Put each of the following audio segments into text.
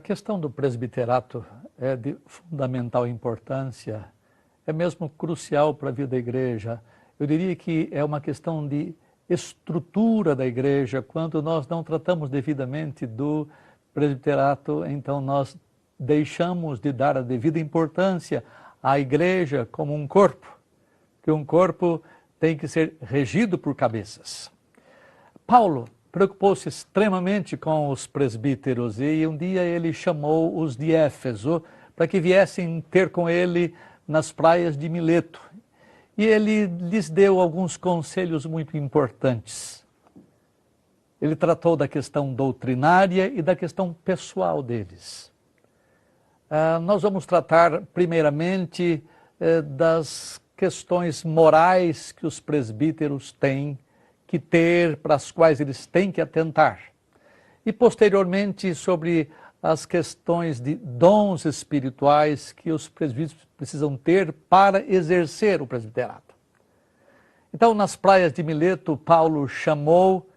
questão do presbiterato é de fundamental importância, é mesmo crucial para a vida da igreja. Eu diria que é uma questão de estrutura da igreja. Quando nós não tratamos devidamente do presbiterato, então nós deixamos de dar a devida importância à igreja como um corpo, que um corpo tem que ser regido por cabeças. Paulo preocupou-se extremamente com os presbíteros e um dia ele chamou os de Éfeso para que viessem ter com ele nas praias de Mileto. E ele lhes deu alguns conselhos muito importantes. Ele tratou da questão doutrinária e da questão pessoal deles. Nós vamos tratar primeiramente das questões morais que os presbíteros têm que ter, para as quais eles têm que atentar. E posteriormente sobre as questões de dons espirituais que os presbíteros precisam ter para exercer o presbiterato. Então, nas praias de Mileto, Paulo chamou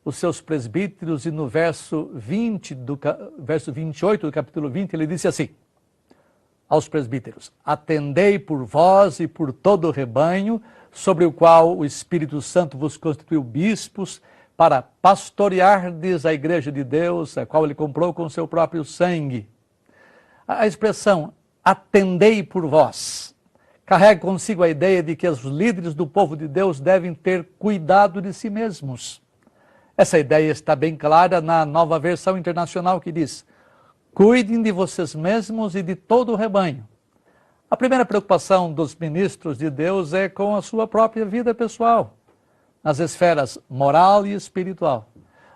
os seus presbíteros e no verso 28 do capítulo 20, ele disse assim, aos presbíteros: atendei por vós e por todo o rebanho, sobre o qual o Espírito Santo vos constituiu bispos, para pastoreardes a igreja de Deus, a qual ele comprou com seu próprio sangue. A expressão atendei por vós carrega consigo a ideia de que os líderes do povo de Deus devem ter cuidado de si mesmos. Essa ideia está bem clara na Nova Versão Internacional, que diz: cuidem de vocês mesmos e de todo o rebanho. A primeira preocupação dos ministros de Deus é com a sua própria vida pessoal, nas esferas moral e espiritual.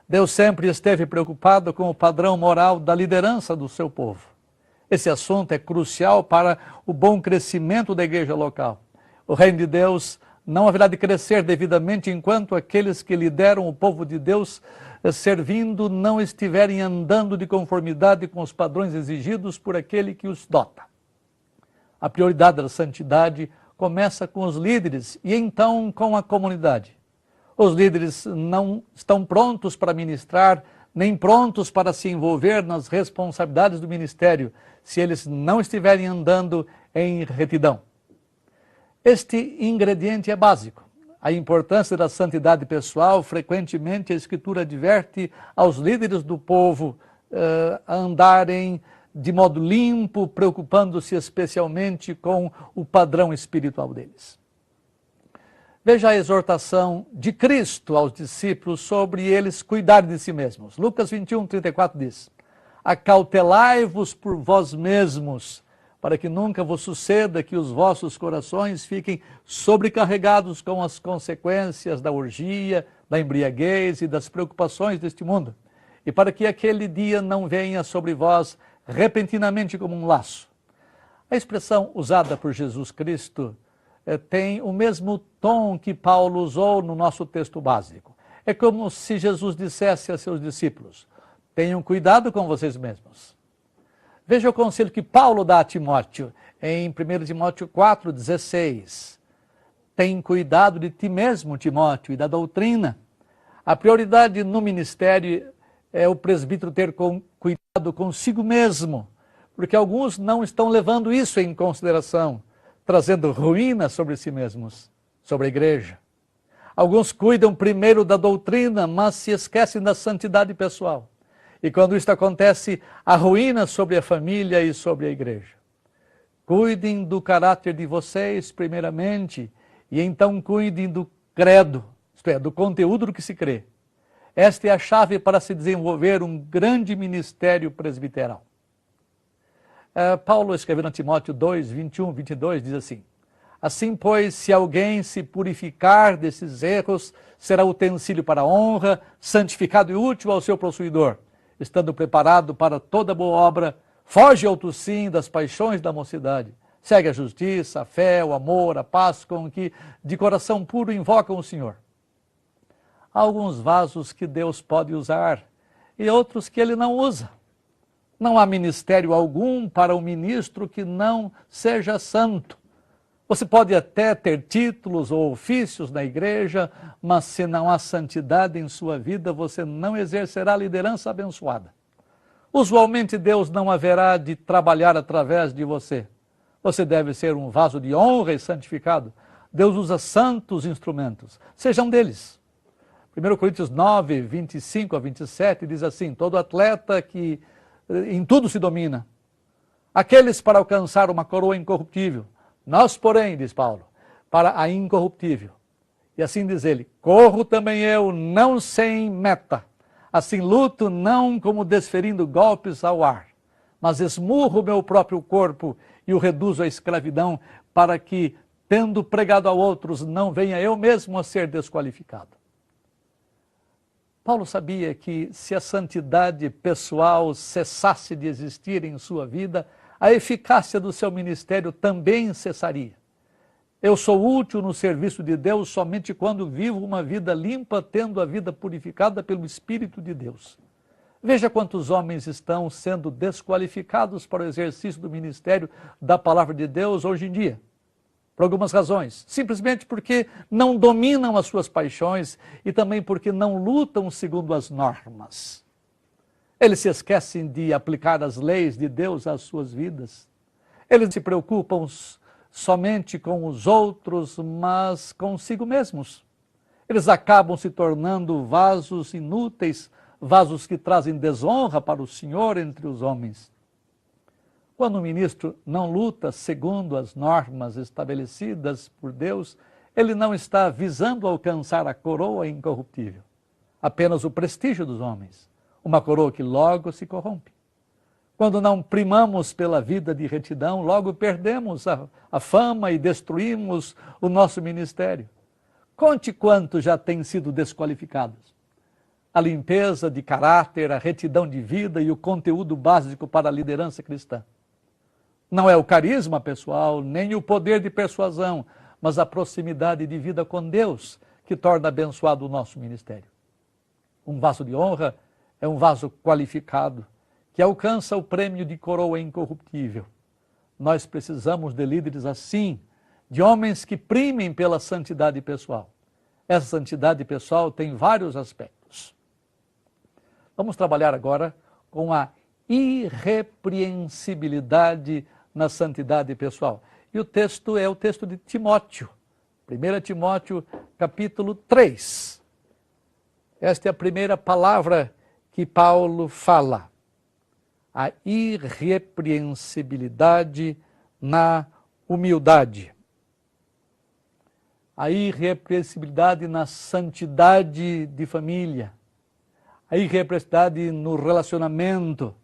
Deus sempre esteve preocupado com o padrão moral da liderança do seu povo. Esse assunto é crucial para o bom crescimento da igreja local. O reino de Deus não haverá de crescer devidamente enquanto aqueles que lideram o povo de Deus servindo não estiverem andando de conformidade com os padrões exigidos por aquele que os dota. A prioridade da santidade começa com os líderes e então com a comunidade. Os líderes não estão prontos para ministrar, nem prontos para se envolver nas responsabilidades do ministério, se eles não estiverem andando em retidão. Este ingrediente é básico. A importância da santidade pessoal, frequentemente a Escritura adverte aos líderes do povo a andarem de modo limpo, preocupando-se especialmente com o padrão espiritual deles. Veja a exortação de Cristo aos discípulos sobre eles cuidarem de si mesmos. Lucas 21, 34 diz: acautelai-vos por vós mesmos, para que nunca vos suceda que os vossos corações fiquem sobrecarregados com as consequências da orgia, da embriaguez e das preocupações deste mundo, e para que aquele dia não venha sobre vós repentinamente como um laço. A expressão usada por Jesus Cristo tem o mesmo tom que Paulo usou no nosso texto básico. É como se Jesus dissesse a seus discípulos: tenham cuidado com vocês mesmos. Veja o conselho que Paulo dá a Timóteo em 1 Timóteo 4,16. Tem cuidado de ti mesmo, Timóteo, e da doutrina. A prioridade no ministério é o presbítero ter cuidado consigo mesmo, porque alguns não estão levando isso em consideração, trazendo ruína sobre si mesmos, sobre a igreja. Alguns cuidam primeiro da doutrina, mas se esquecem da santidade pessoal. E quando isto acontece, há ruína sobre a família e sobre a igreja. Cuidem do caráter de vocês, primeiramente, e então cuidem do credo, isto é, do conteúdo do que se crê. Esta é a chave para se desenvolver um grande ministério presbiteral. Paulo, escrevendo a Timóteo 2, 21, 22, diz assim: assim, pois, se alguém se purificar desses erros, será utensílio para a honra, santificado e útil ao seu possuidor, estando preparado para toda boa obra, foge ao tosim das paixões da mocidade, segue a justiça, a fé, o amor, a paz, com que de coração puro invocam o Senhor. Há alguns vasos que Deus pode usar e outros que Ele não usa. Não há ministério algum para um ministro que não seja santo. Você pode até ter títulos ou ofícios na igreja, mas se não há santidade em sua vida, você não exercerá liderança abençoada. Usualmente Deus não haverá de trabalhar através de você. Você deve ser um vaso de honra e santificado. Deus usa santos instrumentos. Seja um deles. 1 Coríntios 9, 25 a 27 diz assim: todo atleta que em tudo se domina, aqueles para alcançar uma coroa incorruptível, nós, porém, diz Paulo, para a incorruptível. E assim diz ele: corro também eu, não sem meta, assim luto não como desferindo golpes ao ar, mas esmurro o meu próprio corpo e o reduzo à escravidão, para que, tendo pregado a outros, não venha eu mesmo a ser desqualificado. Paulo sabia que se a santidade pessoal cessasse de existir em sua vida, a eficácia do seu ministério também cessaria. Eu sou útil no serviço de Deus somente quando vivo uma vida limpa, tendo a vida purificada pelo Espírito de Deus. Veja quantos homens estão sendo desqualificados para o exercício do ministério da palavra de Deus hoje em dia. Por algumas razões, simplesmente porque não dominam as suas paixões e também porque não lutam segundo as normas. Eles se esquecem de aplicar as leis de Deus às suas vidas. Eles se preocupam somente com os outros, mas consigo mesmos. Eles acabam se tornando vasos inúteis, vasos que trazem desonra para o Senhor entre os homens. Quando o ministro não luta segundo as normas estabelecidas por Deus, ele não está visando alcançar a coroa incorruptível, apenas o prestígio dos homens, uma coroa que logo se corrompe. Quando não primamos pela vida de retidão, logo perdemos a fama e destruímos o nosso ministério. Conte quantos já têm sido desqualificados. A limpeza de caráter, a retidão de vida e o conteúdo básico para a liderança cristã. Não é o carisma pessoal, nem o poder de persuasão, mas a proximidade de vida com Deus que torna abençoado o nosso ministério. Um vaso de honra é um vaso qualificado, que alcança o prêmio de coroa incorruptível. Nós precisamos de líderes assim, de homens que primem pela santidade pessoal. Essa santidade pessoal tem vários aspectos. Vamos trabalhar agora com a irrepreensibilidade na santidade pessoal. E o texto é o texto de Timóteo, 1 Timóteo capítulo 3. Esta é a primeira palavra que Paulo fala. A irrepreensibilidade na humildade. A irrepreensibilidade na santidade de família. A irrepreensibilidade no relacionamento.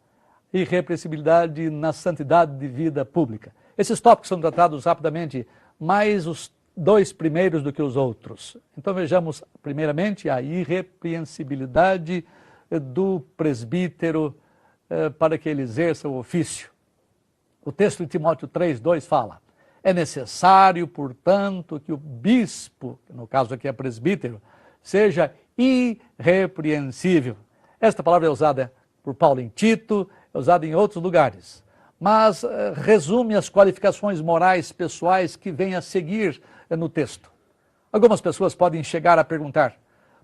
Irrepreensibilidade na santidade de vida pública. Esses tópicos são tratados rapidamente, mais os dois primeiros do que os outros. Então vejamos, primeiramente, a irrepreensibilidade do presbítero para que ele exerça o ofício. O texto de Timóteo 3:2 fala: é necessário, portanto, que o bispo, que no caso aqui é presbítero, seja irrepreensível. Esta palavra é usada por Paulo em Tito, é usada em outros lugares, mas resume as qualificações morais pessoais que vêm a seguir no texto. Algumas pessoas podem chegar a perguntar: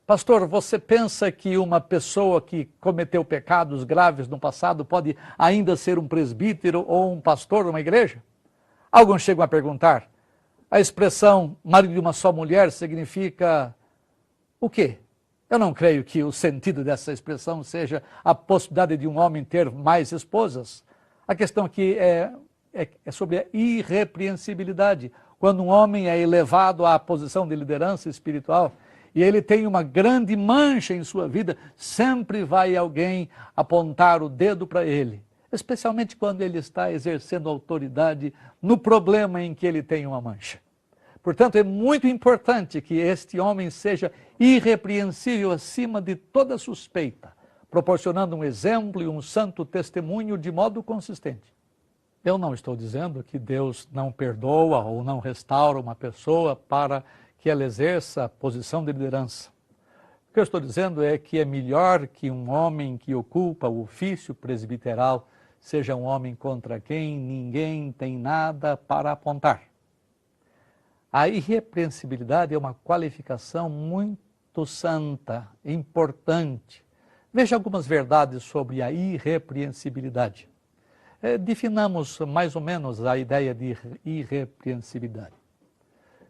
pastor, você pensa que uma pessoa que cometeu pecados graves no passado pode ainda ser um presbítero ou um pastor de uma igreja? Alguns chegam a perguntar: a expressão marido de uma só mulher significa o quê? Eu não creio que o sentido dessa expressão seja a possibilidade de um homem ter mais esposas. A questão aqui é sobre a irrepreensibilidade. Quando um homem é elevado à posição de liderança espiritual e ele tem uma grande mancha em sua vida, sempre vai alguém apontar o dedo para ele, especialmente quando ele está exercendo autoridade no problema em que ele tem uma mancha. Portanto, é muito importante que este homem seja irrepreensível acima de toda suspeita, proporcionando um exemplo e um santo testemunho de modo consistente. Eu não estou dizendo que Deus não perdoa ou não restaura uma pessoa para que ela exerça a posição de liderança. O que eu estou dizendo é que é melhor que um homem que ocupa o ofício presbiteral seja um homem contra quem ninguém tem nada para apontar. A irrepreensibilidade é uma qualificação muito santa, importante. Veja algumas verdades sobre a irrepreensibilidade. Definamos mais ou menos a ideia de irrepreensibilidade.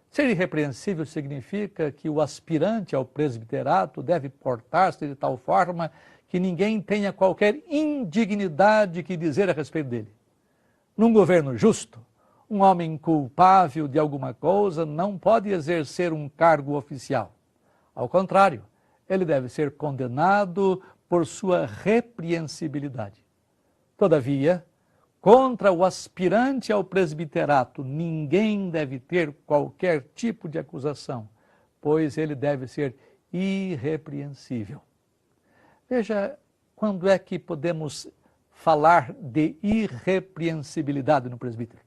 Ser irrepreensível significa que o aspirante ao presbiterato deve portar-se de tal forma que ninguém tenha qualquer indignidade que dizer a respeito dele. Num governo justo, um homem culpável de alguma coisa não pode exercer um cargo oficial. Ao contrário, ele deve ser condenado por sua repreensibilidade. Todavia, contra o aspirante ao presbiterato, ninguém deve ter qualquer tipo de acusação, pois ele deve ser irrepreensível. Veja, quando é que podemos falar de irrepreensibilidade no presbítero?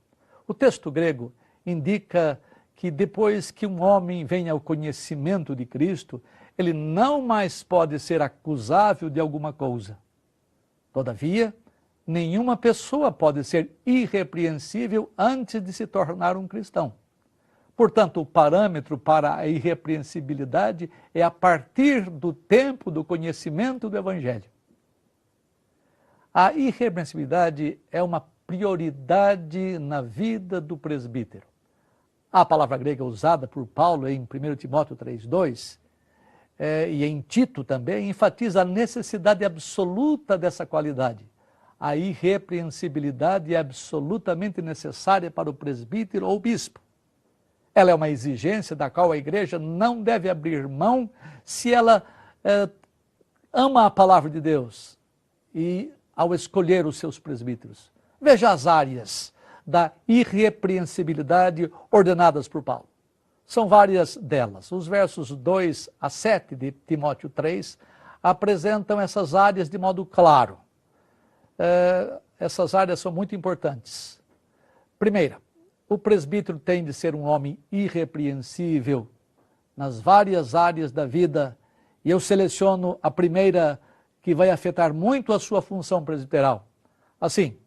O texto grego indica que depois que um homem vem ao conhecimento de Cristo, ele não mais pode ser acusável de alguma coisa. Todavia, nenhuma pessoa pode ser irrepreensível antes de se tornar um cristão. Portanto, o parâmetro para a irrepreensibilidade é a partir do tempo do conhecimento do Evangelho. A irrepreensibilidade é uma prioridade na vida do presbítero. A palavra grega usada por Paulo em 1 Timóteo 3,2 e em Tito também enfatiza a necessidade absoluta dessa qualidade. A irrepreensibilidade é absolutamente necessária para o presbítero ou bispo. Ela é uma exigência da qual a igreja não deve abrir mão se ela ama a palavra de Deus e ao escolher os seus presbíteros. Veja as áreas da irrepreensibilidade ordenadas por Paulo. São várias delas. Os versos 2 a 7 de Timóteo 3 apresentam essas áreas de modo claro. Essas áreas são muito importantes. Primeira, o presbítero tem de ser um homem irrepreensível nas várias áreas da vida, e eu seleciono a primeira que vai afetar muito a sua função presbiteral. Assim,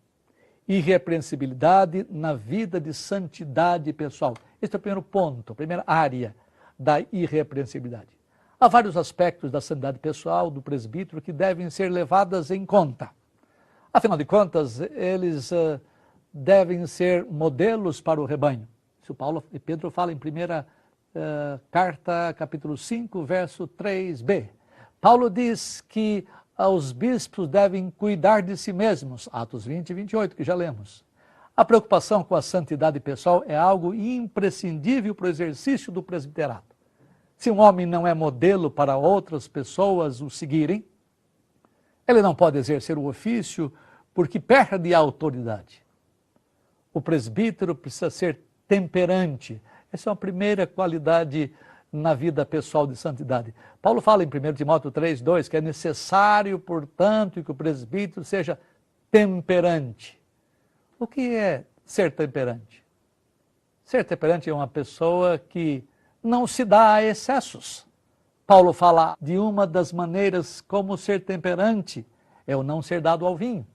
irrepreensibilidade na vida de santidade pessoal. Este é o primeiro ponto, a primeira área da irrepreensibilidade. Há vários aspectos da santidade pessoal do presbítero que devem ser levadas em conta. Afinal de contas, eles devem ser modelos para o rebanho. Isso Paulo e Pedro falam em 1ª carta, capítulo 5, verso 3b. Paulo diz que os bispos devem cuidar de si mesmos, Atos 20 e 28, que já lemos. A preocupação com a santidade pessoal é algo imprescindível para o exercício do presbiterato. Se um homem não é modelo para outras pessoas o seguirem, ele não pode exercer o ofício porque perde a autoridade. O presbítero precisa ser temperante. Essa é a primeira qualidade na vida pessoal de santidade. Paulo fala em 1 Timóteo 3,2 que é necessário, portanto, que o presbítero seja temperante. O que é ser temperante? Ser temperante é uma pessoa que não se dá a excessos. Paulo fala de uma das maneiras como ser temperante é o não ser dado ao vinho.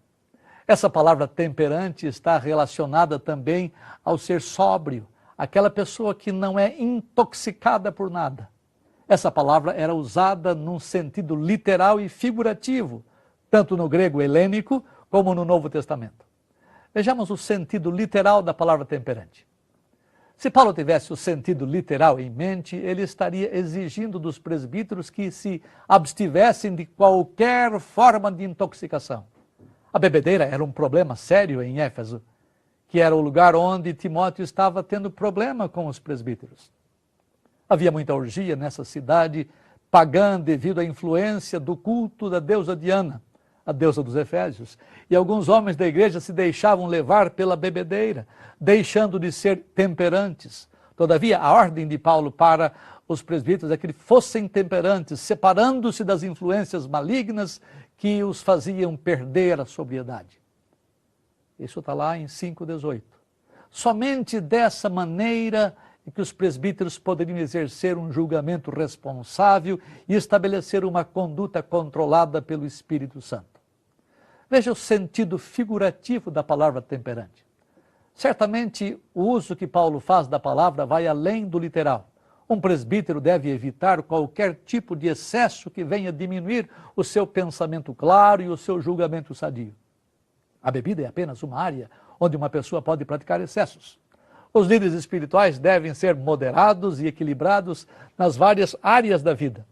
Essa palavra temperante está relacionada também ao ser sóbrio, aquela pessoa que não é intoxicada por nada. Essa palavra era usada num sentido literal e figurativo, tanto no grego helênico como no Novo Testamento. Vejamos o sentido literal da palavra temperante. Se Paulo tivesse o sentido literal em mente, ele estaria exigindo dos presbíteros que se abstivessem de qualquer forma de intoxicação. A bebedeira era um problema sério em Éfeso, que era o lugar onde Timóteo estava tendo problema com os presbíteros. Havia muita orgia nessa cidade pagã devido à influência do culto da deusa Diana, a deusa dos Efésios, e alguns homens da igreja se deixavam levar pela bebedeira, deixando de ser temperantes. Todavia, a ordem de Paulo para os presbíteros é que fossem temperantes, separando-se das influências malignas que os faziam perder a sobriedade. Isso está lá em 5,18. Somente dessa maneira é que os presbíteros poderiam exercer um julgamento responsável e estabelecer uma conduta controlada pelo Espírito Santo. Veja o sentido figurativo da palavra temperante. Certamente, o uso que Paulo faz da palavra vai além do literal. Um presbítero deve evitar qualquer tipo de excesso que venha diminuir o seu pensamento claro e o seu julgamento sadio. A bebida é apenas uma área onde uma pessoa pode praticar excessos. Os líderes espirituais devem ser moderados e equilibrados nas várias áreas da vida.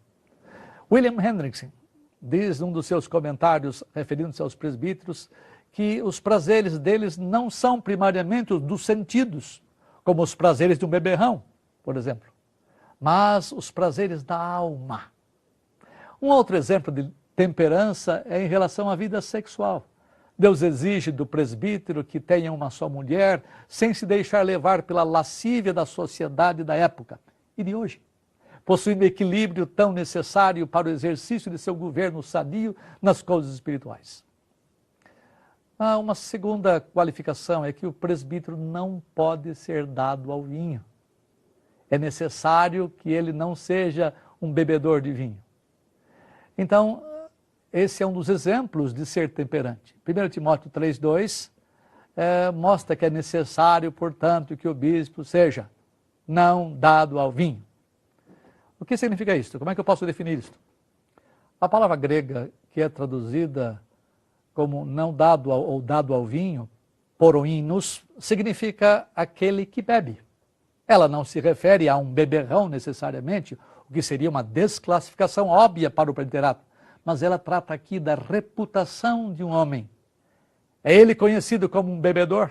William Hendrickson diz num dos seus comentários, referindo-se aos presbíteros, que os prazeres deles não são primariamente os dos sentidos, como os prazeres de um beberrão, por exemplo, mas os prazeres da alma. Um outro exemplo de temperança é em relação à vida sexual. Deus exige do presbítero que tenha uma só mulher, sem se deixar levar pela lascívia da sociedade da época e de hoje, possuindo o equilíbrio tão necessário para o exercício de seu governo sadio nas coisas espirituais. Uma segunda qualificação é que o presbítero não pode ser dado ao vinho. É necessário que ele não seja um bebedor de vinho. Então, esse é um dos exemplos de ser temperante. 1 Timóteo 3,2 mostra que é necessário, portanto, que o bispo seja não dado ao vinho. O que significa isso? Como é que eu posso definir isso? A palavra grega que é traduzida como não dado ou dado ao vinho, poroinos, significa aquele que bebe. Ela não se refere a um beberrão necessariamente, o que seria uma desclassificação óbvia para o presbiterato, mas ela trata aqui da reputação de um homem. É ele conhecido como um bebedor?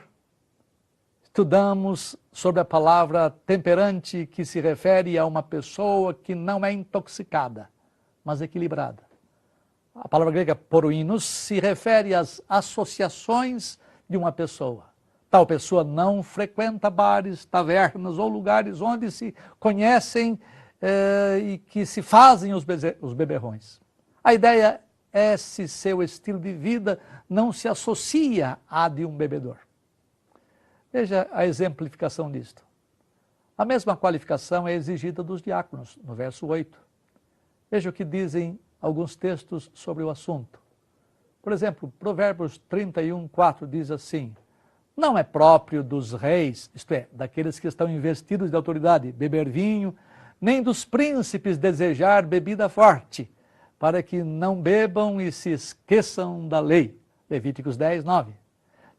Estudamos sobre a palavra temperante, que se refere a uma pessoa que não é intoxicada, mas equilibrada. A palavra grega poroinos se refere às associações de uma pessoa. Tal pessoa não frequenta bares, tavernas ou lugares onde se conhecem e que se fazem os beberrões. A ideia é se seu estilo de vida não se associa à de um bebedor. Veja a exemplificação disto. A mesma qualificação é exigida dos diáconos, no verso 8. Veja o que dizem alguns textos sobre o assunto. Por exemplo, Provérbios 31:4 diz assim: não é próprio dos reis, isto é, daqueles que estão investidos de autoridade, beber vinho, nem dos príncipes desejar bebida forte, para que não bebam e se esqueçam da lei. Levíticos 10:9.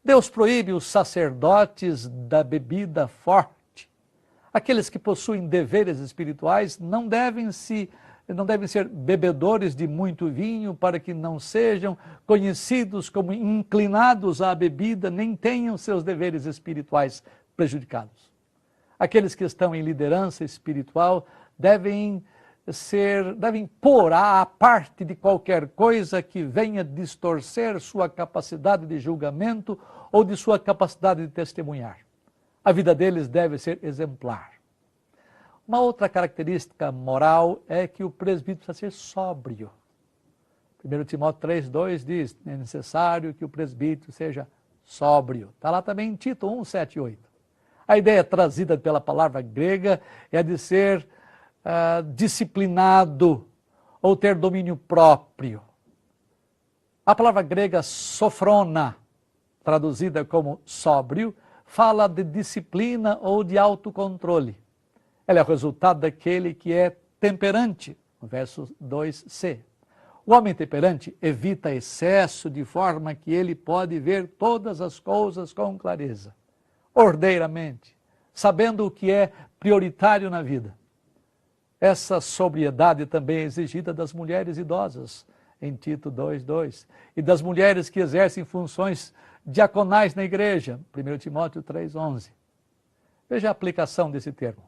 Deus proíbe os sacerdotes da bebida forte. Aqueles que possuem deveres espirituais não devem ser bebedores de muito vinho, para que não sejam conhecidos como inclinados à bebida, nem tenham seus deveres espirituais prejudicados. Aqueles que estão em liderança espiritual devem pôr à parte de qualquer coisa que venha distorcer sua capacidade de julgamento ou de sua capacidade de testemunhar. A vida deles deve ser exemplar. Uma outra característica moral é que o presbítero precisa ser sóbrio. 1 Timóteo 3,2 diz: é necessário que o presbítero seja sóbrio. Está lá também em Tito 1:7-8. A ideia trazida pela palavra grega é a de ser disciplinado ou ter domínio próprio. A palavra grega sofrona, traduzida como sóbrio, fala de disciplina ou de autocontrole. Ela é o resultado daquele que é temperante, no verso 2c. O homem temperante evita excesso de forma que ele pode ver todas as coisas com clareza, ordeiramente, sabendo o que é prioritário na vida. Essa sobriedade também é exigida das mulheres idosas, em Tito 2:2, e das mulheres que exercem funções diaconais na igreja, 1 Timóteo 3:11. Veja a aplicação desse termo.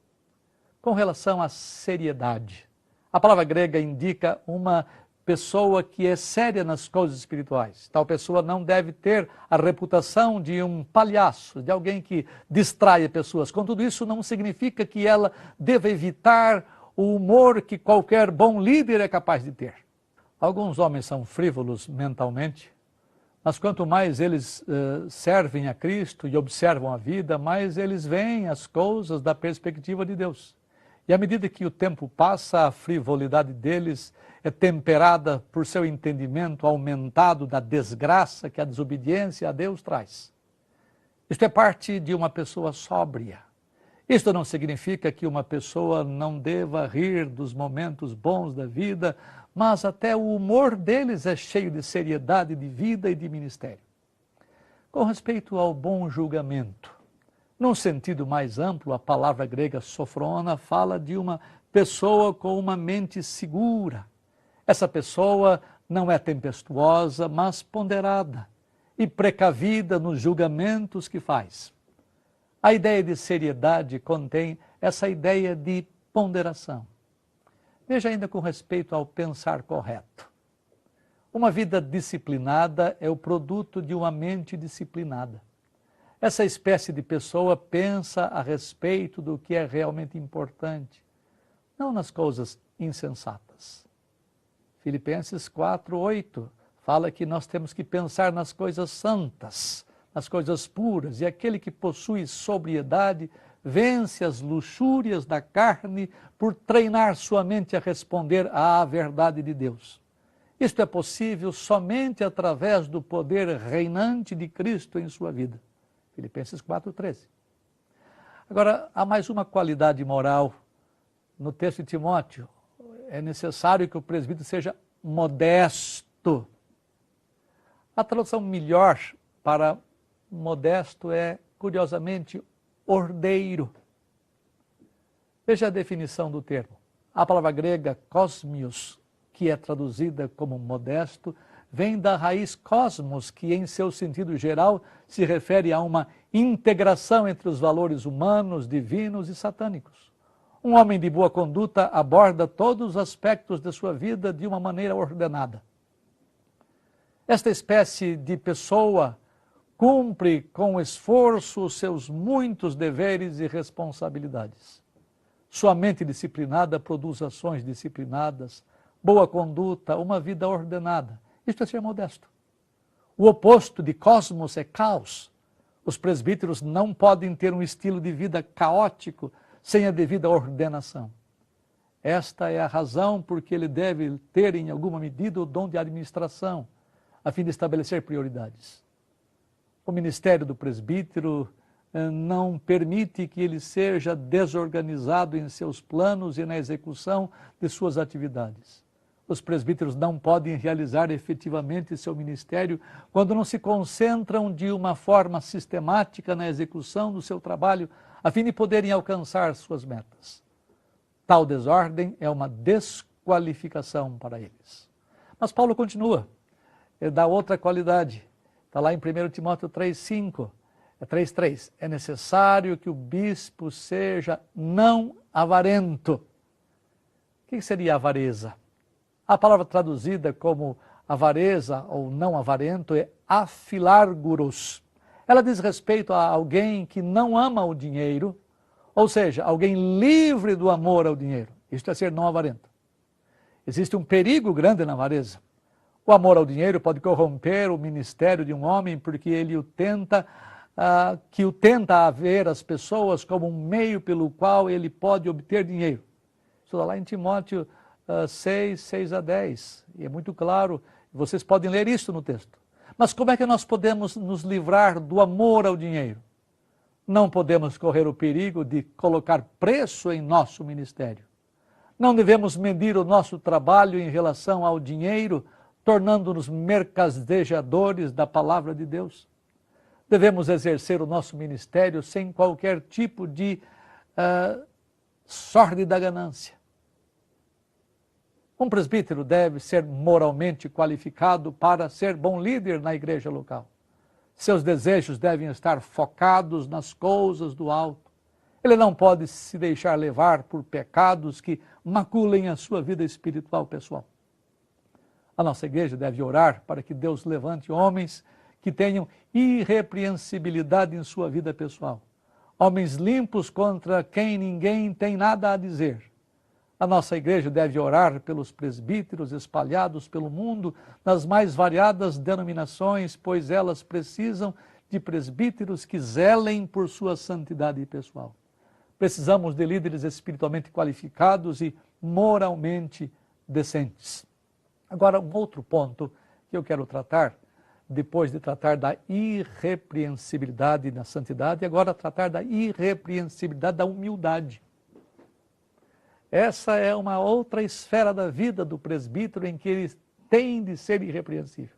Com relação à seriedade, a palavra grega indica uma pessoa que é séria nas coisas espirituais. Tal pessoa não deve ter a reputação de um palhaço, de alguém que distrai pessoas. Contudo, isso não significa que ela deva evitar o humor que qualquer bom líder é capaz de ter. Alguns homens são frívolos mentalmente, mas quanto mais eles servem a Cristo e observam a vida, mais eles veem as coisas da perspectiva de Deus. E à medida que o tempo passa, a frivolidade deles é temperada por seu entendimento aumentado da desgraça que a desobediência a Deus traz. Isto é parte de uma pessoa sóbria. Isto não significa que uma pessoa não deva rir dos momentos bons da vida, mas até o humor deles é cheio de seriedade de vida e de ministério. Com respeito ao bom julgamento, num sentido mais amplo, a palavra grega sofrona fala de uma pessoa com uma mente segura. Essa pessoa não é tempestuosa, mas ponderada e precavida nos julgamentos que faz. A ideia de seriedade contém essa ideia de ponderação. Veja ainda com respeito ao pensar correto. Uma vida disciplinada é o produto de uma mente disciplinada. Essa espécie de pessoa pensa a respeito do que é realmente importante, não nas coisas insensatas. Filipenses 4:8 fala que nós temos que pensar nas coisas santas, nas coisas puras, e aquele que possui sobriedade vence as luxúrias da carne por treinar sua mente a responder à verdade de Deus. Isto é possível somente através do poder reinante de Cristo em sua vida. Filipenses 4:13. Agora, há mais uma qualidade moral no texto de Timóteo. É necessário que o presbítero seja modesto. A tradução melhor para modesto é, curiosamente, ordeiro. Veja a definição do termo. A palavra grega cosmios, que é traduzida como modesto, vem da raiz cosmos, que em seu sentido geral se refere a uma integração entre os valores humanos, divinos e satânicos. Um homem de boa conduta aborda todos os aspectos de sua vida de uma maneira ordenada. Esta espécie de pessoa cumpre com esforço os seus muitos deveres e responsabilidades. Sua mente disciplinada produz ações disciplinadas, boa conduta, uma vida ordenada. Isto é ser modesto. O oposto de cosmos é caos. Os presbíteros não podem ter um estilo de vida caótico sem a devida ordenação. Esta é a razão por que ele deve ter, em alguma medida, o dom de administração, a fim de estabelecer prioridades. O ministério do presbítero não permite que ele seja desorganizado em seus planos e na execução de suas atividades. Os presbíteros não podem realizar efetivamente seu ministério quando não se concentram de uma forma sistemática na execução do seu trabalho, a fim de poderem alcançar suas metas. Tal desordem é uma desqualificação para eles. Mas Paulo continua, ele dá outra qualidade. Está lá em 1 Timóteo 3:5, 3:3. É necessário que o bispo seja não avarento. O que seria avareza? A palavra traduzida como avareza ou não avarento é afilarguros. Ela diz respeito a alguém que não ama o dinheiro, ou seja, alguém livre do amor ao dinheiro. Isto é ser não avarento. Existe um perigo grande na avareza. O amor ao dinheiro pode corromper o ministério de um homem porque ele o tenta haver as pessoas como um meio pelo qual ele pode obter dinheiro. Isso está lá em Timóteo 6:6-10, e é muito claro, vocês podem ler isso no texto. Mas como é que nós podemos nos livrar do amor ao dinheiro? Não podemos correr o perigo de colocar preço em nosso ministério. Não devemos medir o nosso trabalho em relação ao dinheiro, tornando-nos mercadejadores da palavra de Deus. Devemos exercer o nosso ministério sem qualquer tipo de sórdida ganância. Um presbítero deve ser moralmente qualificado para ser bom líder na igreja local. Seus desejos devem estar focados nas coisas do alto. Ele não pode se deixar levar por pecados que maculem a sua vida espiritual pessoal. A nossa igreja deve orar para que Deus levante homens que tenham irrepreensibilidade em sua vida pessoal. Homens limpos contra quem ninguém tem nada a dizer. A nossa igreja deve orar pelos presbíteros espalhados pelo mundo nas mais variadas denominações, pois elas precisam de presbíteros que zelem por sua santidade pessoal. Precisamos de líderes espiritualmente qualificados e moralmente decentes. Agora, um outro ponto que eu quero tratar depois de tratar da irrepreensibilidade na santidade, agora tratar da irrepreensibilidade da humildade. Essa é uma outra esfera da vida do presbítero em que ele tem de ser irrepreensível.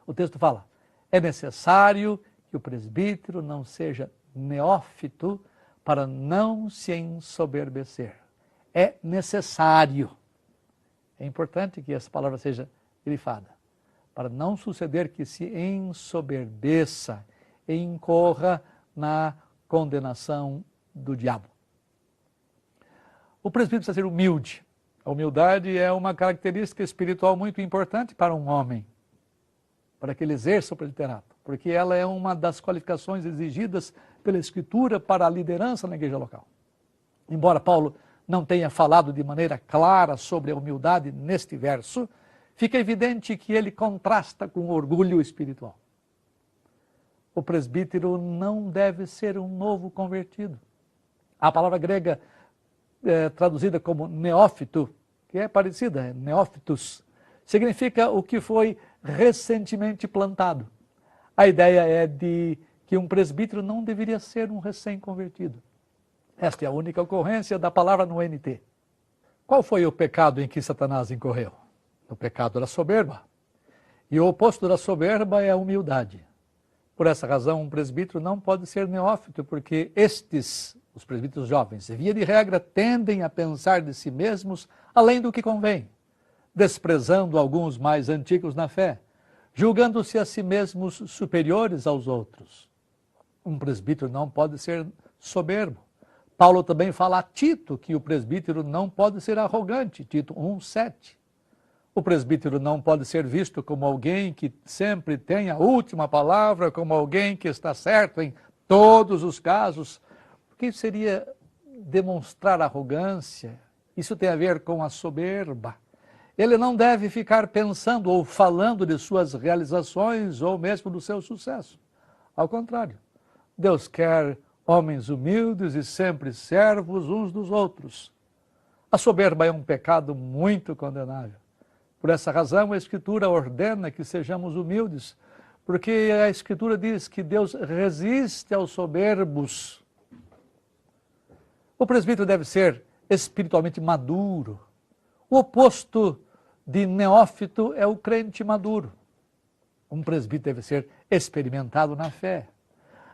O texto fala, é necessário que o presbítero não seja neófito para não se ensoberbecer. É necessário. É importante que essa palavra seja grifada, para não suceder que se ensoberbeça e incorra na condenação do diabo. O presbítero precisa ser humilde. A humildade é uma característica espiritual muito importante para um homem, para que ele exerça o presbiterato, porque ela é uma das qualificações exigidas pela Escritura para a liderança na igreja local. Embora Paulo não tenha falado de maneira clara sobre a humildade neste verso, fica evidente que ele contrasta com o orgulho espiritual. O presbítero não deve ser um novo convertido. A palavra grega traduzida como neófito, que é parecida, neófitos, significa o que foi recentemente plantado. A ideia é de que um presbítero não deveria ser um recém-convertido. Esta é a única ocorrência da palavra no NT. Qual foi o pecado em que Satanás incorreu? O pecado da soberba. E o oposto da soberba é a humildade. Por essa razão, um presbítero não pode ser neófito, porque os presbíteros jovens, via de regra, tendem a pensar de si mesmos além do que convém, desprezando alguns mais antigos na fé, julgando-se a si mesmos superiores aos outros. Um presbítero não pode ser soberbo. Paulo também fala a Tito que o presbítero não pode ser arrogante, Tito 1:7. O presbítero não pode ser visto como alguém que sempre tem a última palavra, como alguém que está certo em todos os casos, porque isso seria demonstrar arrogância. Isso tem a ver com a soberba. Ele não deve ficar pensando ou falando de suas realizações ou mesmo do seu sucesso. Ao contrário, Deus quer homens humildes e sempre servos uns dos outros. A soberba é um pecado muito condenável. Por essa razão, a Escritura ordena que sejamos humildes, porque a Escritura diz que Deus resiste aos soberbos. O presbítero deve ser espiritualmente maduro. O oposto de neófito é o crente maduro. Um presbítero deve ser experimentado na fé.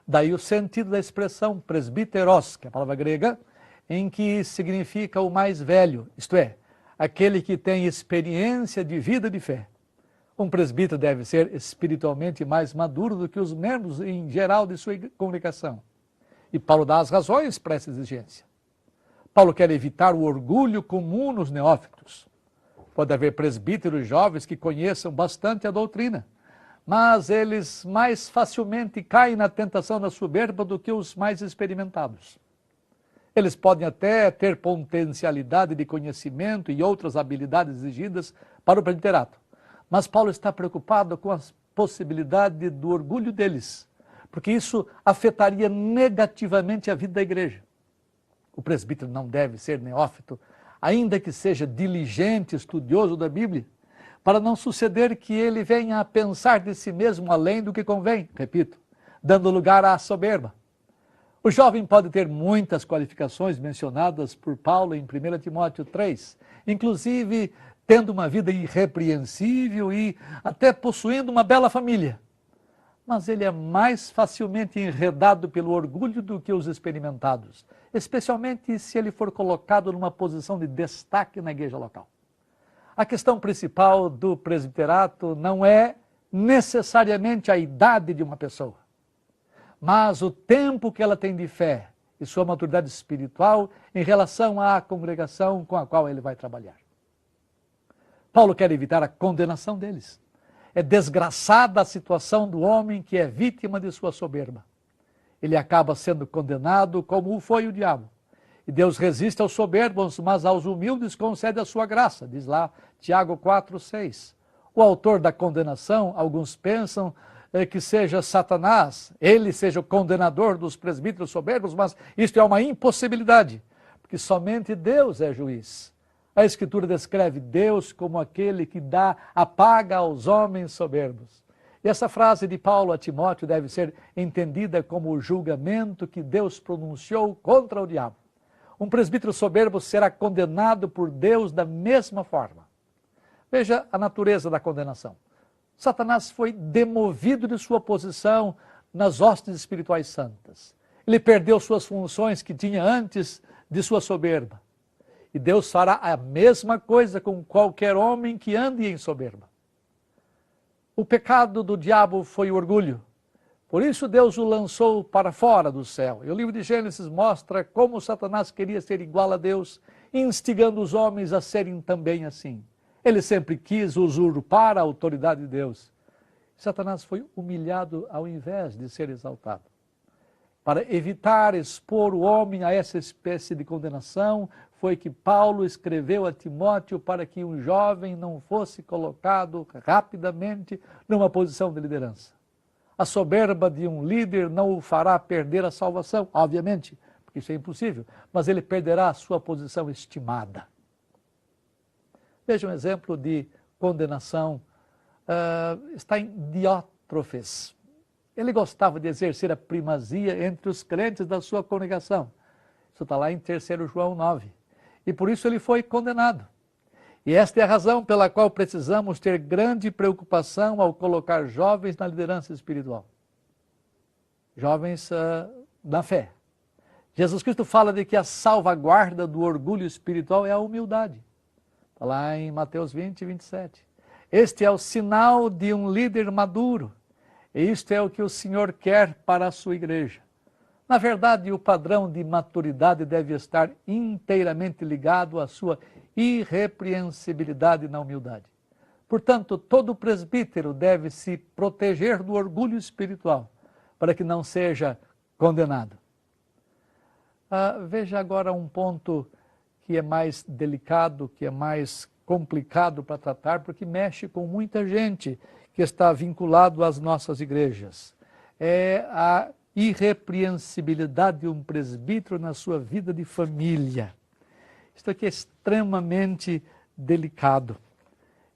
Daí o sentido da expressão presbíteros, que é a palavra grega, em que significa o mais velho, isto é, aquele que tem experiência de vida de fé. Um presbítero deve ser espiritualmente mais maduro do que os membros em geral de sua congregação. E Paulo dá as razões para essa exigência. Paulo quer evitar o orgulho comum nos neófitos. Pode haver presbíteros jovens que conheçam bastante a doutrina, mas eles mais facilmente caem na tentação da soberba do que os mais experimentados. Eles podem até ter potencialidade de conhecimento e outras habilidades exigidas para o presbiterato, mas Paulo está preocupado com a possibilidade do orgulho deles, porque isso afetaria negativamente a vida da igreja. O presbítero não deve ser neófito, ainda que seja diligente, estudioso da Bíblia, para não suceder que ele venha a pensar de si mesmo além do que convém, repito, dando lugar à soberba. O jovem pode ter muitas qualificações mencionadas por Paulo em 1 Timóteo 3, inclusive tendo uma vida irrepreensível e até possuindo uma bela família. Mas ele é mais facilmente enredado pelo orgulho do que os experimentados, especialmente se ele for colocado numa posição de destaque na igreja local. A questão principal do presbiterato não é necessariamente a idade de uma pessoa, mas o tempo que ela tem de fé e sua maturidade espiritual em relação à congregação com a qual ele vai trabalhar. Paulo quer evitar a condenação deles. É desgraçada a situação do homem que é vítima de sua soberba. Ele acaba sendo condenado como foi o diabo. E Deus resiste aos soberbos, mas aos humildes concede a sua graça, diz lá Tiago 4:6. O autor da condenação, alguns pensam que seja Satanás, ele seja o condenador dos presbíteros soberbos, mas isto é uma impossibilidade, porque somente Deus é juiz. A Escritura descreve Deus como aquele que dá a paga aos homens soberbos. E essa frase de Paulo a Timóteo deve ser entendida como o julgamento que Deus pronunciou contra o diabo. Um presbítero soberbo será condenado por Deus da mesma forma. Veja a natureza da condenação. Satanás foi demovido de sua posição nas hostes espirituais santas. Ele perdeu suas funções que tinha antes de sua soberba. E Deus fará a mesma coisa com qualquer homem que ande em soberba. O pecado do diabo foi o orgulho. Por isso Deus o lançou para fora do céu. E o livro de Gênesis mostra como Satanás queria ser igual a Deus, instigando os homens a serem também assim. Ele sempre quis usurpar a autoridade de Deus. Satanás foi humilhado ao invés de ser exaltado. Para evitar expor o homem a essa espécie de condenação, foi que Paulo escreveu a Timóteo para que um jovem não fosse colocado rapidamente numa posição de liderança. A soberba de um líder não o fará perder a salvação, obviamente, porque isso é impossível, mas ele perderá a sua posição estimada. Veja um exemplo de condenação, está em Diótrefes. Ele gostava de exercer a primazia entre os crentes da sua congregação. Isso está lá em 3 João 9. E por isso ele foi condenado. E esta é a razão pela qual precisamos ter grande preocupação ao colocar jovens na liderança espiritual. Jovens da fé. Jesus Cristo fala de que a salvaguarda do orgulho espiritual é a humildade. Está lá em Mateus 20, 27. Este é o sinal de um líder maduro. E isto é o que o Senhor quer para a sua igreja. Na verdade, o padrão de maturidade deve estar inteiramente ligado à sua irrepreensibilidade na humildade. Portanto, todo presbítero deve se proteger do orgulho espiritual, para que não seja condenado. Veja agora um ponto que é mais delicado, que é mais complicado para tratar, porque mexe com muita gente que está vinculado às nossas igrejas. É a irrepreensibilidade de um presbítero na sua vida de família. Isto aqui é extremamente delicado.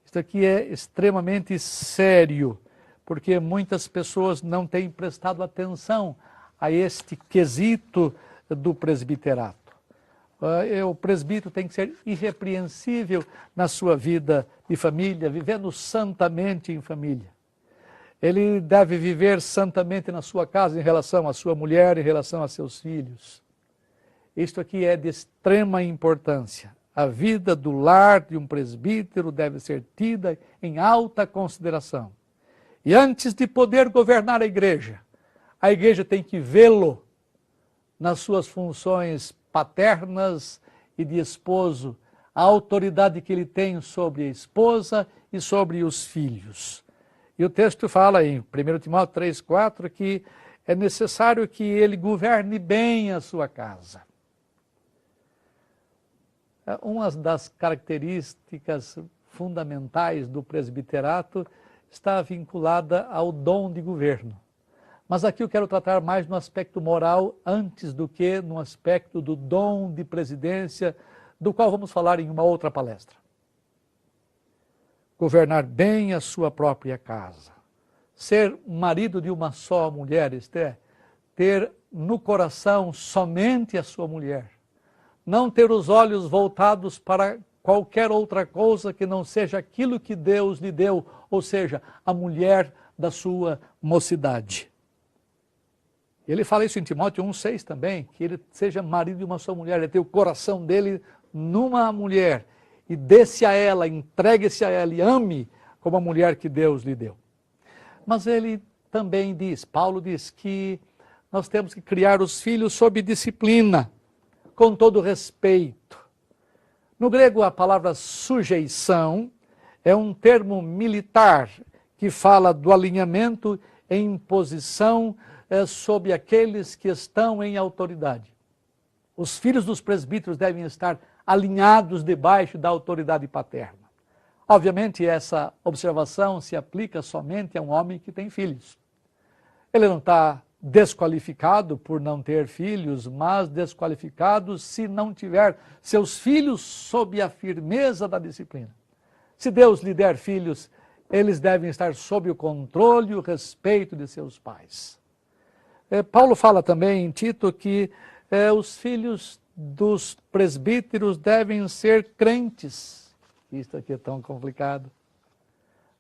Isto aqui é extremamente sério, porque muitas pessoas não têm prestado atenção a este quesito do presbiterato. O presbítero tem que ser irrepreensível na sua vida de família, vivendo santamente em família. Ele deve viver santamente na sua casa em relação à sua mulher, em relação a seus filhos. Isto aqui é de extrema importância. A vida do lar de um presbítero deve ser tida em alta consideração. E antes de poder governar a igreja tem que vê-lo nas suas funções paternas e de esposo, a autoridade que ele tem sobre a esposa e sobre os filhos. E o texto fala em 1 Timóteo 3,4 que é necessário que ele governe bem a sua casa. Uma das características fundamentais do presbiterato está vinculada ao dom de governo. Mas aqui eu quero tratar mais no aspecto moral antes do que no aspecto do dom de presidência, do qual vamos falar em uma outra palestra. Governar bem a sua própria casa. Ser marido de uma só mulher, isto é, ter no coração somente a sua mulher. Não ter os olhos voltados para qualquer outra coisa que não seja aquilo que Deus lhe deu, ou seja, a mulher da sua mocidade. Ele fala isso em Timóteo 1,6 também, que ele seja marido de uma só mulher, ele tem o coração dele numa mulher, e dê-se a ela, entregue-se a ela e ame como a mulher que Deus lhe deu. Mas ele também diz, Paulo diz que nós temos que criar os filhos sob disciplina, com todo respeito. No grego, a palavra sujeição é um termo militar que fala do alinhamento em posição sobre aqueles que estão em autoridade. Os filhos dos presbíteros devem estar alinhados debaixo da autoridade paterna. Obviamente, essa observação se aplica somente a um homem que tem filhos. Ele não está desqualificado por não ter filhos, mas desqualificado se não tiver seus filhos sob a firmeza da disciplina. Se Deus lhe der filhos, eles devem estar sob o controle e o respeito de seus pais. Paulo fala também em Tito que os filhos dos presbíteros devem ser crentes. Isto aqui é tão complicado.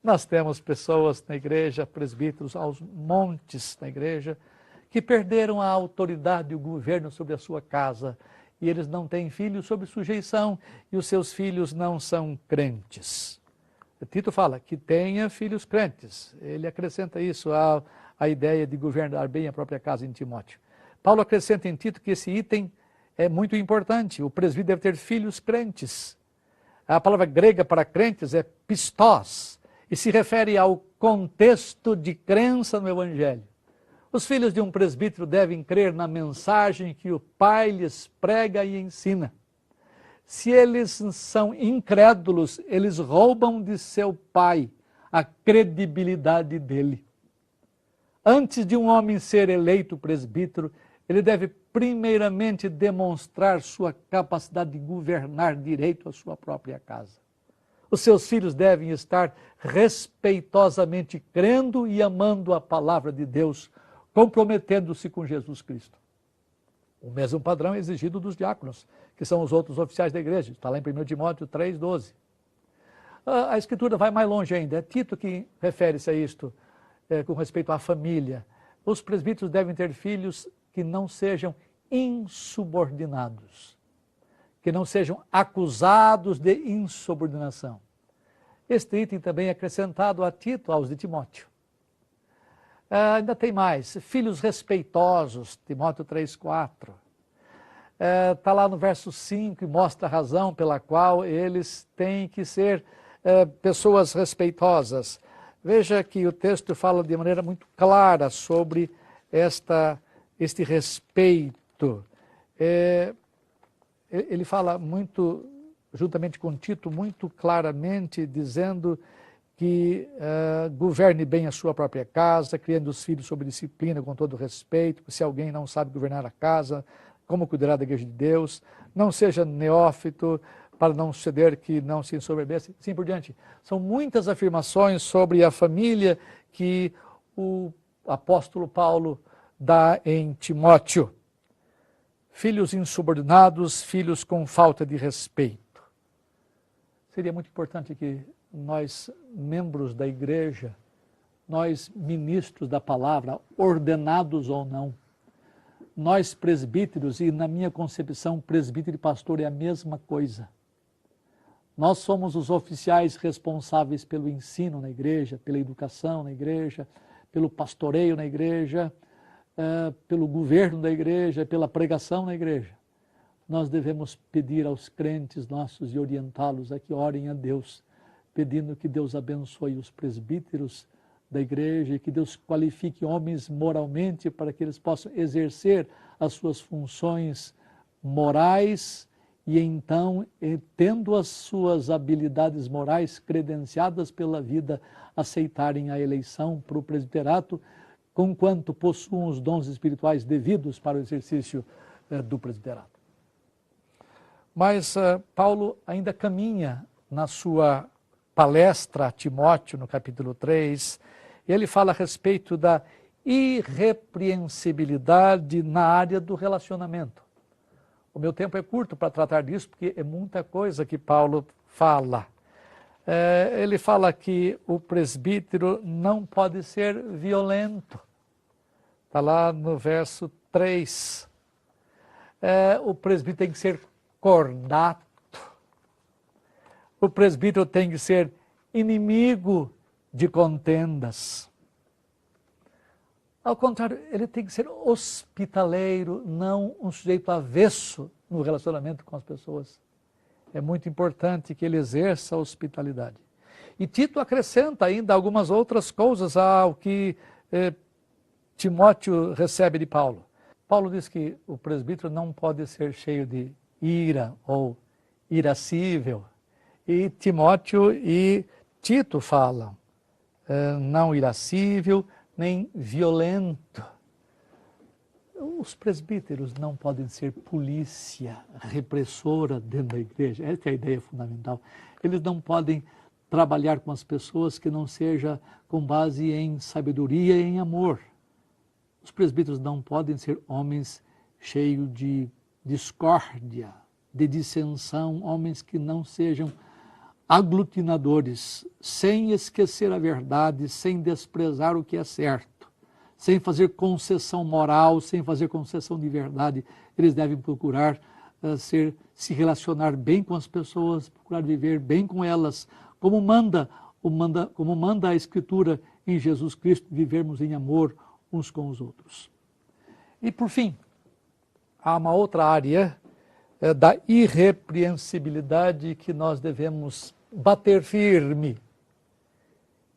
Nós temos pessoas na igreja, presbíteros aos montes na igreja, que perderam a autoridade e o governo sobre a sua casa, e eles não têm filhos sob sujeição, e os seus filhos não são crentes. Tito fala que tenha filhos crentes. Ele acrescenta isso à ideia de governar bem a própria casa em Timóteo. Paulo acrescenta em Tito que esse item é muito importante. O presbítero deve ter filhos crentes. A palavra grega para crentes é pistós, e se refere ao contexto de crença no Evangelho. Os filhos de um presbítero devem crer na mensagem que o pai lhes prega e ensina. Se eles são incrédulos, eles roubam de seu pai a credibilidade dele. Antes de um homem ser eleito presbítero, ele deve primeiramente demonstrar sua capacidade de governar direito a sua própria casa. Os seus filhos devem estar respeitosamente crendo e amando a palavra de Deus, comprometendo-se com Jesus Cristo. O mesmo padrão é exigido dos diáconos, que são os outros oficiais da igreja. Está lá em 1 Timóteo 3,12. A Escritura vai mais longe ainda. É Tito que refere-se a isto, com respeito à família. Os presbíteros devem ter filhos que não sejam insubordinados, que não sejam acusados de insubordinação. Este item também é acrescentado a Tito, aos de Timóteo. Ainda tem mais, filhos respeitosos, Timóteo 3,4. Está lá no verso 5 e mostra a razão pela qual eles têm que ser pessoas respeitosas. Veja que o texto fala de maneira muito clara sobre este respeito. Ele fala muito, juntamente com Tito, muito claramente, dizendo que governe bem a sua própria casa, criando os filhos sob disciplina, com todo respeito. Se alguém não sabe governar a casa, como cuidará da igreja de Deus? Não seja neófito, para não suceder que não se ensoberbeça, assim por diante. São muitas afirmações sobre a família que o apóstolo Paulo dá em Timóteo. Filhos insubordinados, filhos com falta de respeito. Seria muito importante que nós, membros da igreja, nós, ministros da palavra, ordenados ou não, nós presbíteros, e na minha concepção, presbítero e pastor é a mesma coisa. Nós somos os oficiais responsáveis pelo ensino na igreja, pela educação na igreja, pelo pastoreio na igreja, pelo governo da igreja, pela pregação na igreja. Nós devemos pedir aos crentes nossos e orientá-los a que orem a Deus, pedindo que Deus abençoe os presbíteros da igreja e que Deus qualifique homens moralmente para que eles possam exercer as suas funções morais e então, tendo as suas habilidades morais credenciadas pela vida, aceitarem a eleição para o presbiterato, conquanto possuam os dons espirituais devidos para o exercício do presbiterato. Mas Paulo ainda caminha na sua palestra a Timóteo, no capítulo 3, e ele fala a respeito da irrepreensibilidade na área do relacionamento. O meu tempo é curto para tratar disso, porque é muita coisa que Paulo fala. Ele fala que o presbítero não pode ser violento. Está lá no verso 3. O presbítero tem que ser cordato. O presbítero tem que ser inimigo de contendas. Ao contrário, ele tem que ser hospitaleiro, não um sujeito avesso no relacionamento com as pessoas. É muito importante que ele exerça a hospitalidade. E Tito acrescenta ainda algumas outras coisas ao que Timóteo recebe de Paulo. Paulo diz que o presbítero não pode ser cheio de ira ou irascível. E Timóteo e Tito falam, não irascível, nem violento. Os presbíteros não podem ser polícia repressora dentro da igreja. Essa é a ideia fundamental. Eles não podem trabalhar com as pessoas que não seja com base em sabedoria e em amor. Os presbíteros não podem ser homens cheios de discórdia, de dissensão, homens que não sejam aglutinadores, sem esquecer a verdade, sem desprezar o que é certo, sem fazer concessão moral, sem fazer concessão de verdade. Eles devem procurar se relacionar bem com as pessoas, procurar viver bem com elas, como manda a Escritura em Jesus Cristo, vivermos em amor uns com os outros. E por fim, há uma outra área da irrepreensibilidade que nós devemos bater firme.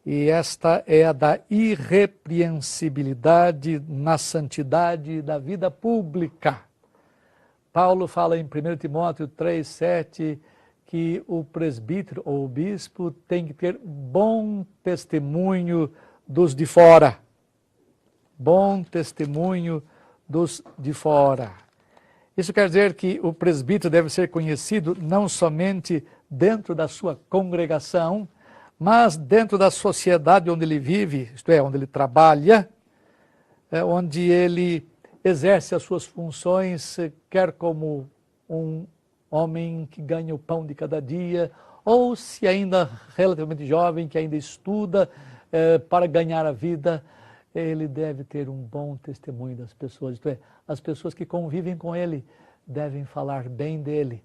E esta é a da irrepreensibilidade na santidade da vida pública. Paulo fala em 1 Timóteo 3,7 que o presbítero ou o bispo tem que ter bom testemunho dos de fora. Bom testemunho dos de fora. Isso quer dizer que o presbítero deve ser conhecido não somente dentro da sua congregação, mas dentro da sociedade onde ele vive, isto é, onde ele trabalha, onde ele exerce as suas funções, quer como um homem que ganha o pão de cada dia, ou se ainda relativamente jovem, que ainda estuda para ganhar a vida, ele deve ter um bom testemunho das pessoas, isto é, as pessoas que convivem com ele devem falar bem dele,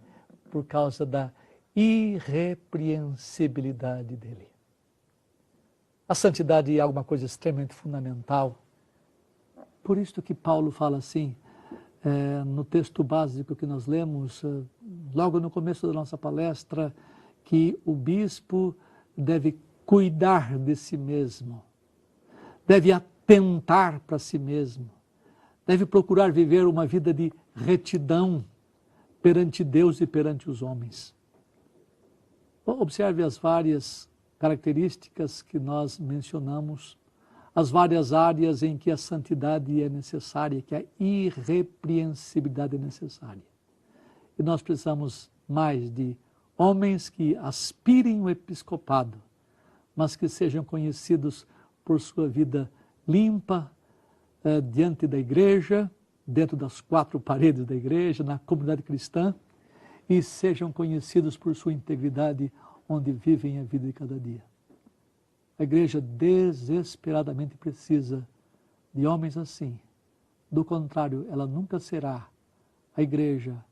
por causa da irrepreensibilidade dele. A santidade é alguma coisa extremamente fundamental. Por isso que Paulo fala assim, no texto básico que nós lemos, logo no começo da nossa palestra, que o bispo deve cuidar de si mesmo, deve atentar para si mesmo, deve procurar viver uma vida de retidão perante Deus e perante os homens. Observe as várias características que nós mencionamos, as várias áreas em que a santidade é necessária, que a irrepreensibilidade é necessária. E nós precisamos mais de homens que aspirem o episcopado, mas que sejam conhecidos por sua vida limpa, diante da igreja, dentro das quatro paredes da igreja, na comunidade cristã, e sejam conhecidos por sua integridade onde vivem a vida de cada dia. A igreja desesperadamente precisa de homens assim. Do contrário, ela nunca será a igreja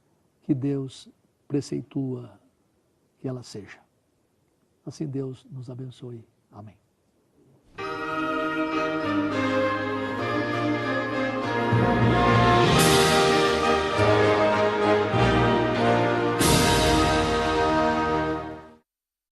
que Deus preceitua que ela seja. Assim Deus nos abençoe. Amém.